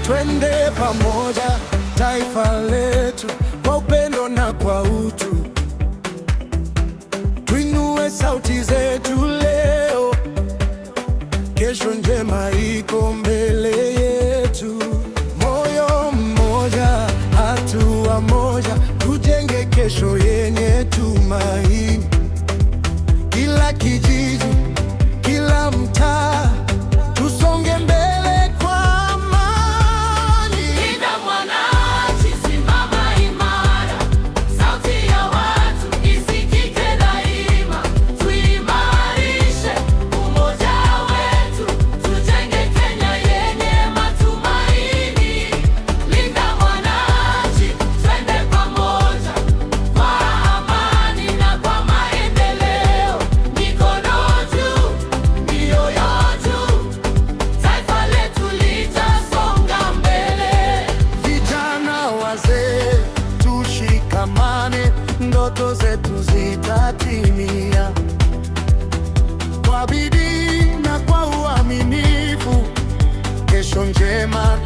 Twende pamoja, taifa letu, kwa upendo na kwa utu. Tuinue sauti zetu leo, kesho njema iko mbele yetu. Moyo mmoja, hatua moja, tujenge kesho yenye tumaini. Kila kijiji, kila mtaa, tusonge mbele kwa amani. Linda mwananchi, simama imara, sauti ya watu isikike daima. Tuimarishe umoja wetu, tujenge Kenya yenye matumaini. Linda mwananchi, twende pamoja kwa amani na kwa maendeleo. Mikono juu, mioyo juu, taifa letu litasonga mbele. Vijana, wazee, tushikamane, ndoto zetu zitatimia. Kwa bidii na kwa uaminifu, kesho njema